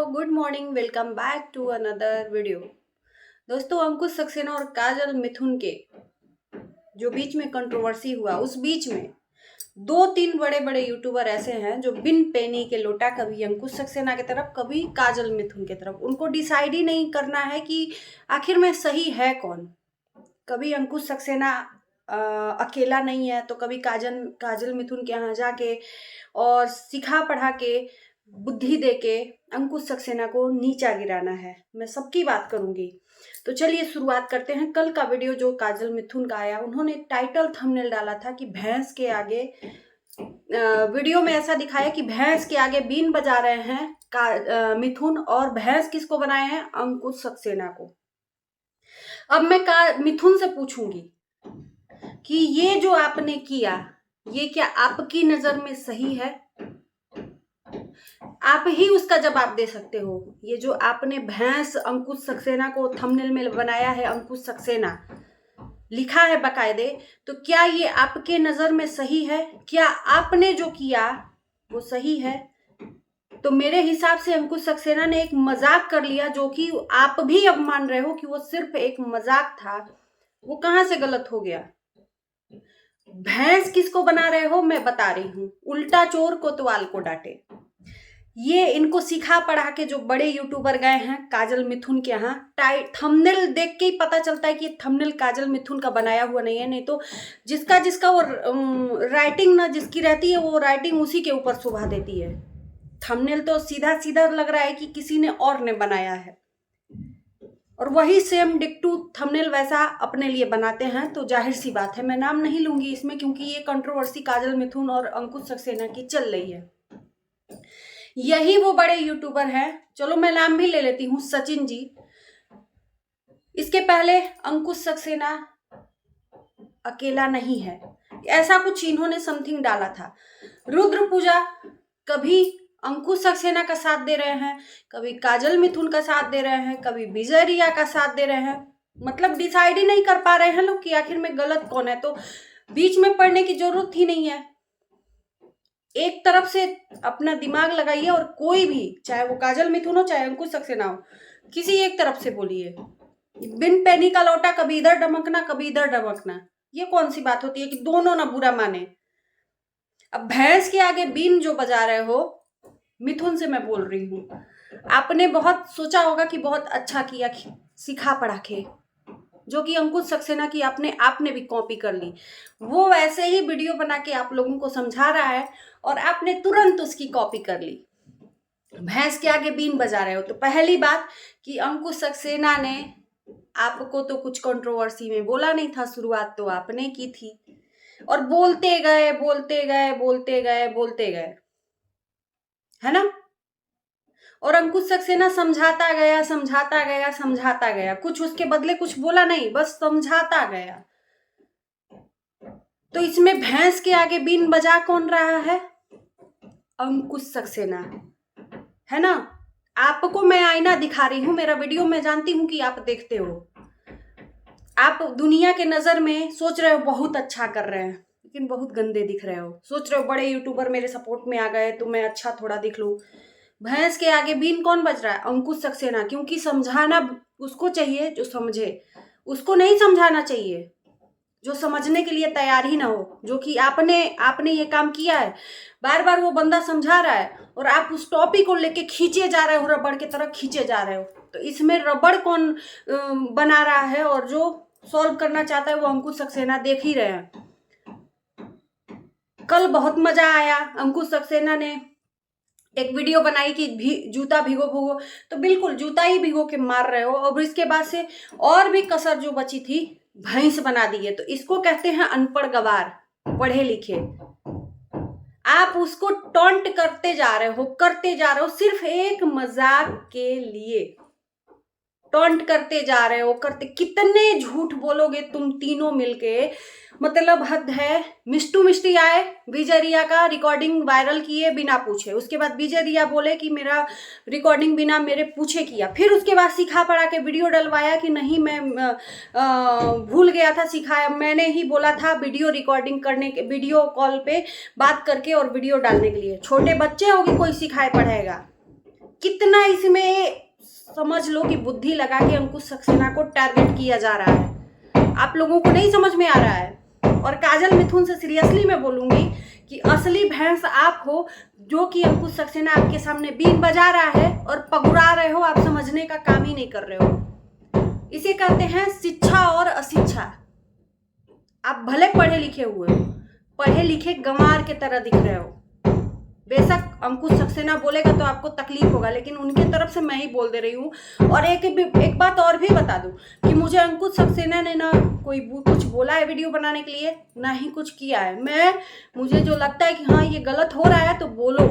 Good morning, welcome back to another video. दोस्तों, अंकुश सक्सेना और काजल मिथुन के जो बीच में कंट्रोवर्सी हुआ, उस बीच में दो तीन बड़े बड़े यूट्यूबर ऐसे हैं जो बिन पैनी के लोटा, कभी अंकुश सक्सेना की तरफ, कभी काजल मिथुन की तरफ। उनको डिसाइड ही नहीं करना है कि आखिर में सही है कौन। कभी अंकुश सक्सेना अकेला नहीं है, तो कभी काजल काजल मिथुन के यहाँ जाके और सिखा पढ़ा के, बुद्धि दे के अंकुश सक्सेना को नीचा गिराना है। मैं सबकी बात करूंगी। तो चलिए शुरुआत करते हैं। कल का वीडियो जो काजल मिथुन का आया, उन्होंने टाइटल थंबनेल डाला था कि भैंस के आगे, वीडियो में ऐसा दिखाया कि भैंस के आगे बीन बजा रहे हैं मिथुन, और भैंस किसको बनाए हैं? अंकुश सक्सेना को। अब मैं मिथुन से पूछूंगी कि ये जो आपने किया, ये क्या आपकी नजर में सही है? आप ही उसका जवाब दे सकते हो। ये जो आपने भैंस अंकुश सक्सेना को थंबनेल में बनाया है, अंकुश सक्सेना लिखा है बकायदे, तो क्या ये आपके नजर में सही है? क्या आपने जो किया वो सही है? तो मेरे हिसाब से अंकुश सक्सेना ने एक मजाक कर लिया, जो कि आप भी अब मान रहे हो कि वो सिर्फ एक मजाक था। वो कहां से गलत हो गया? भैंस किसको बना रहे हो? मैं बता रही हूं। उल्टा चोर कोतवाल को डांटे। ये इनको सिखा पढ़ा के जो बड़े यूट्यूबर गए हैं काजल मिथुन के यहाँ, थंबनेल देख के ही पता चलता है कि ये थंबनेल काजल मिथुन का बनाया हुआ नहीं है। नहीं तो जिसका जिसका वो राइटिंग ना जिसकी रहती है, वो राइटिंग उसी के ऊपर शोभा देती है। थंबनेल तो सीधा सीधा लग रहा है कि किसी ने और ने बनाया है, और वही सेम डिक्टू थंबनेल वैसा अपने लिए बनाते हैं। तो जाहिर सी बात है, मैं नाम नहीं लूंगी इसमें, क्योंकि ये कंट्रोवर्सी काजल मिथुन और अंकुश सक्सेना की चल रही है। यही वो बड़े यूट्यूबर हैं, चलो मैं नाम भी ले लेती हूँ, सचिन जी। इसके पहले अंकुश सक्सेना अकेला नहीं है, ऐसा कुछ इन्होंने समथिंग डाला था। रुद्र पूजा, कभी अंकुश सक्सेना का साथ दे रहे हैं, कभी काजल मिथुन का साथ दे रहे हैं, कभी विजय रिया का साथ दे रहे हैं। मतलब डिसाइड ही नहीं कर पा रहे हैं लोग कि आखिर में गलत कौन है। तो बीच में पढ़ने की जरूरत ही नहीं है। एक तरफ से अपना दिमाग लगाइए, और कोई भी, चाहे वो काजल मिथुन हो चाहे अंकुश सक्सेना हो, किसी एक तरफ से बोलिए। बिन पैनी का लौटा, कभी इधर डमकना कभी इधर डमकना, ये कौन सी बात होती है कि दोनों ना बुरा माने? अब भैंस के आगे बीन जो बजा रहे हो, मिथुन से मैं बोल रही हूँ, आपने बहुत सोचा होगा कि बहुत अच्छा किया सिखा पढ़ा के, जो कि अंकुश सक्सेना की आपने भी कॉपी कर ली। वो वैसे ही वीडियो बना के आप लोगों को समझा रहा है, और आपने तुरंत उसकी कॉपी कर ली। भैंस के आगे बीन बजा रहे हो। तो पहली बात कि अंकुश सक्सेना ने आपको तो कुछ कंट्रोवर्सी में बोला नहीं था, शुरुआत तो आपने की थी, और बोलते गए बोलते गए बोलते गए बोलते गए, है ना? और अंकुश सक्सेना समझाता गया समझाता गया समझाता गया, कुछ उसके बदले कुछ बोला नहीं, बस समझाता गया। तो इसमें भैंस के आगे बीन बजा कौन रहा है? अंकुश सक्सेना, है ना? आपको मैं आईना दिखा रही हूं, मेरा वीडियो मैं जानती हूं कि आप देखते हो। आप दुनिया के नजर में सोच रहे हो बहुत अच्छा कर रहे हैं, लेकिन बहुत गंदे दिख रहे हो। सोच रहे हो बड़े यूट्यूबर मेरे सपोर्ट में आ गए तो मैं अच्छा थोड़ा दिख लूं। भैंस के आगे बीन कौन बज रहा है? अंकुश सक्सेना। क्योंकि समझाना उसको चाहिए जो समझे, उसको नहीं समझाना चाहिए जो समझने के लिए तैयार ही ना हो, जो कि आपने ये काम किया है। बार बार वो बंदा समझा रहा है और आप उस टॉपिक को लेके खींचे जा रहे हो, रबड़ की तरह खींचे जा रहे हो। तो इसमें रबड़ कौन बना रहा है, और जो सॉल्व करना चाहता है वो अंकुश सक्सेना। देख ही रहे हैं, कल बहुत मजा आया। अंकुश सक्सेना ने एक वीडियो बनाई कि जूता भिगो भिगो, तो बिल्कुल जूता ही भिगो के मार रहे हो। और इसके बाद से और भी कसर जो बची थी, भैंस बना दी है। तो इसको कहते हैं अनपढ़ गवार, पढ़े लिखे। आप उसको टॉन्ट करते जा रहे हो सिर्फ एक मजाक के लिए। टॉन्ट करते जा रहे हो, कितने झूठ बोलोगे तुम तीनों मिलके? मतलब हद है। मिष्टू मिष्टी आए, विजय रिया का रिकॉर्डिंग वायरल किए बिना पूछे। उसके बाद विजय रिया बोले कि मेरा रिकॉर्डिंग बिना मेरे पूछे किया। फिर उसके बाद सिखा पढ़ा के वीडियो डलवाया कि नहीं मैं भूल गया था, सिखाया मैंने ही बोला था वीडियो रिकॉर्डिंग करने के, वीडियो कॉल पे बात करके और वीडियो डालने के लिए। छोटे बच्चे होगी कोई सिखाए पढ़ेगा? कितना इसमें समझ लो कि बुद्धि लगा के अंकुश सक्सेना को टारगेट किया जा रहा है, आप लोगों को नहीं समझ में आ रहा है। और काजल मिथुन से सीरियसली मैं बोलूंगी कि असली भैंस आप हो, जो कि अंकुश सक्सेना आपके सामने बीन बजा रहा है और पगुरा रहे हो, आप समझने का काम ही नहीं कर रहे हो। इसे कहते हैं शिक्षा और अशिक्षा। आप भले पढ़े लिखे हुए हो, पढ़े लिखे गंवार के तरह दिख रहे हो। बेशक अंकुश सक्सेना बोलेगा तो आपको तकलीफ होगा, लेकिन उनके तरफ से मैं ही बोल दे रही हूँ। और एक बात और भी बता दूं कि मुझे अंकुश सक्सेना ने ना कोई कुछ बोला है वीडियो बनाने के लिए, ना ही कुछ किया है। मुझे जो लगता है कि हाँ ये गलत हो रहा है तो बोलो,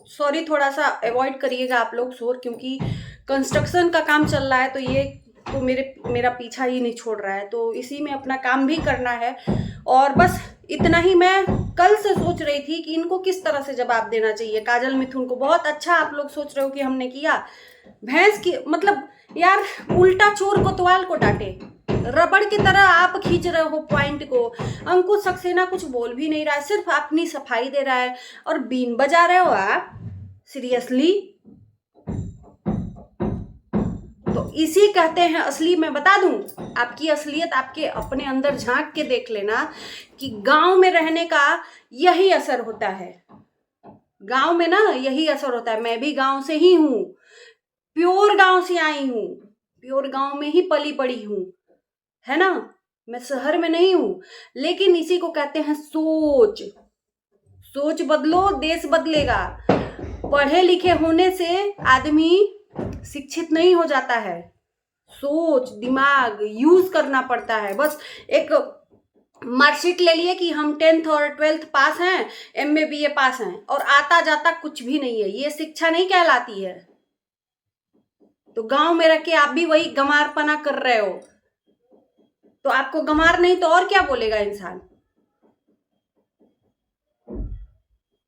सॉरी थोड़ा सा अवॉइड करिएगा आप लोग शोर, क्योंकि कंस्ट्रक्शन का काम चल रहा है तो ये तो मेरा पीछा ही नहीं छोड़ रहा है, तो इसी में अपना काम भी करना है। और बस इतना ही। मैं कल से सोच रही थी कि इनको किस तरह से जवाब देना चाहिए काजल मिथुन को। बहुत अच्छा आप लोग सोच रहे हो कि हमने किया भैंस की, मतलब यार उल्टा चोर कोतवाल को डांटे, रबड़ की तरह आप खींच रहे हो पॉइंट को। अंकुश सक्सेना कुछ बोल भी नहीं रहा है, सिर्फ अपनी सफाई दे रहा है और बीन बजा रहे हो आप। सीरियसली, तो इसी कहते हैं असली। मैं बता दूं आपकी असलियत, आपके अपने अंदर झांक के देख लेना कि गांव में रहने का यही असर होता है। गांव में ना यही असर होता है। मैं भी गांव से ही हूं, प्योर गांव से आई हूं, प्योर गांव में ही पली पड़ी हूं, है ना। मैं शहर में नहीं हूं, लेकिन इसी को कहते हैं सोच। सोच बदलो, देश बदलेगा। पढ़े लिखे होने से आदमी शिक्षित नहीं हो जाता है, सोच दिमाग यूज करना पड़ता है। बस एक मार्कशीट ले लिए कि हम 10th और 12th पास हैं, MA BA पास हैं, और आता जाता कुछ भी नहीं है, ये शिक्षा नहीं कहलाती है। तो गांव में रह के आप भी वही गंवारपना कर रहे हो, तो आपको गंवार नहीं तो और क्या बोलेगा इंसान।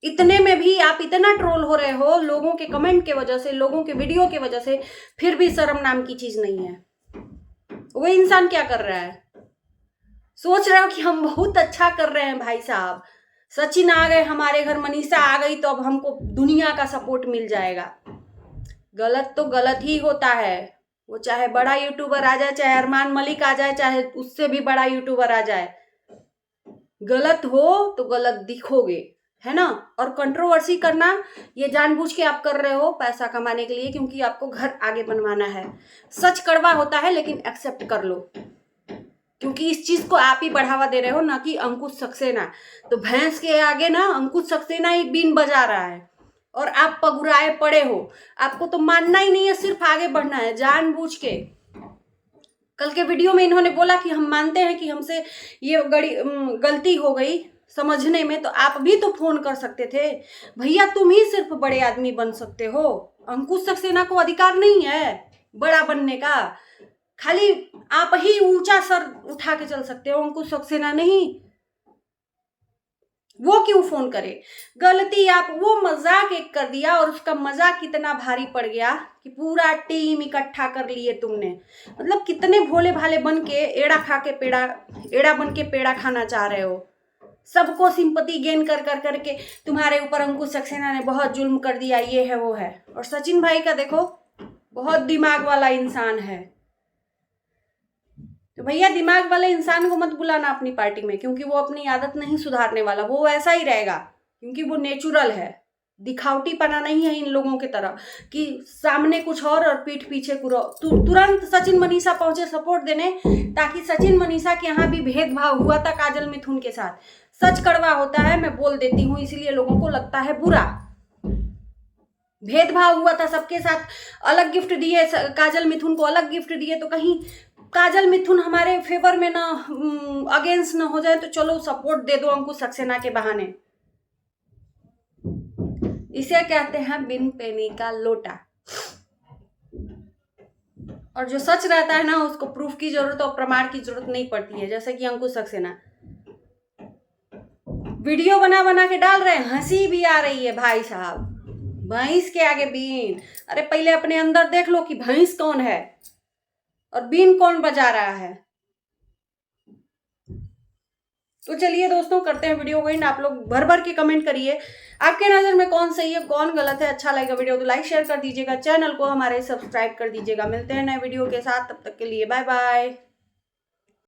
इतने में भी आप इतना ट्रोल हो रहे हो लोगों के कमेंट के वजह से, लोगों के वीडियो के वजह से, फिर भी शर्म नाम की चीज नहीं है। वो इंसान क्या कर रहा है, सोच रहे हो कि हम बहुत अच्छा कर रहे हैं भाई साहब, सचिन आ गए हमारे घर, मनीषा आ गई तो अब हमको दुनिया का सपोर्ट मिल जाएगा। गलत तो गलत ही होता है, वो चाहे बड़ा यूट्यूबर आ जाए, चाहे अरमान मलिक आ जाए, चाहे उससे भी बड़ा यूट्यूबर आ जाए, गलत हो तो गलत दिखोगे, है ना। और कंट्रोवर्सी करना ये जानबूझ के आप कर रहे हो पैसा कमाने के लिए, क्योंकि आपको घर आगे बनवाना है। सच कड़वा होता है लेकिन एक्सेप्ट कर लो, क्योंकि इस चीज को आप ही बढ़ावा दे रहे हो, ना कि अंकुश सक्सेना। तो भैंस के आगे ना अंकुश सक्सेना ही बीन बजा रहा है और आप पगुराए पड़े हो। आपको तो मानना ही नहीं है, सिर्फ आगे बढ़ना है जानबूझ के। कल के वीडियो में इन्होंने बोला कि हम मानते हैं कि हमसे ये गलती हो गई समझने में, तो आप भी तो फोन कर सकते थे भैया, तुम ही सिर्फ बड़े आदमी बन सकते हो। अंकुश सक्सेना को अधिकार नहीं है बड़ा बनने का, खाली आप ही ऊंचा सर उठा के चल सकते हो, अंकुश सक्सेना नहीं। वो क्यों फोन करे, गलती आप, वो मजाक एक कर दिया और उसका मजाक कितना भारी पड़ गया कि पूरा टीम इकट्ठा कर लिए तुमने। मतलब कितने भोले भाले बन के एड़ा बन के पेड़ा खाना चाह रहे हो। सबको सिंपैथी गेन कर कर करके तुम्हारे ऊपर अंकुश सक्सेना ने बहुत जुल्म कर दिया, ये है वो है। और सचिन भाई का देखो, बहुत दिमाग वाला इंसान है। तो भैया दिमाग वाले इंसान को मत बुलाना अपनी पार्टी में, क्योंकि वो अपनी आदत नहीं सुधारने वाला, वो ऐसा ही रहेगा, क्योंकि वो नेचुरल है। दिखावटी पना नहीं है इन लोगों की तरह कि सामने कुछ और पीठ पीछे तुरंत सचिन मनीषा पहुंचे सपोर्ट देने, ताकि सचिन मनीषा के यहाँ भी भेदभाव हुआ था काजल मिथुन के साथ। सच कड़वा होता है, मैं बोल देती हूँ, इसीलिए लोगों को लगता है बुरा। भेदभाव हुआ था सबके साथ, अलग गिफ्ट दिए, काजल मिथुन को अलग गिफ्ट दिए, तो कहीं काजल मिथुन हमारे फेवर में ना अगेंस्ट ना हो जाए, तो चलो सपोर्ट दे दो अंकुश सक्सेना के बहाने। इसे कहते हैं बिन पेनी का लोटा। और जो सच रहता है ना, उसको प्रूफ की जरूरत और प्रमाण की जरूरत नहीं पड़ती है। जैसे कि अंकुश सक्सेना वीडियो बना बना के डाल रहे हैं, हंसी भी आ रही है भाई साहब, भैंस के आगे बीन। अरे पहले अपने अंदर देख लो कि भैंस कौन है और बीन कौन बजा रहा है। तो चलिए दोस्तों, करते हैं वीडियो को एंड। आप लोग भर भर के कमेंट करिए आपके नज़र में कौन सही है कौन गलत है। अच्छा लगेगा वीडियो तो लाइक शेयर कर दीजिएगा, चैनल को हमारे सब्सक्राइब कर दीजिएगा। मिलते हैं नए वीडियो के साथ, तब तक के लिए बाय बाय।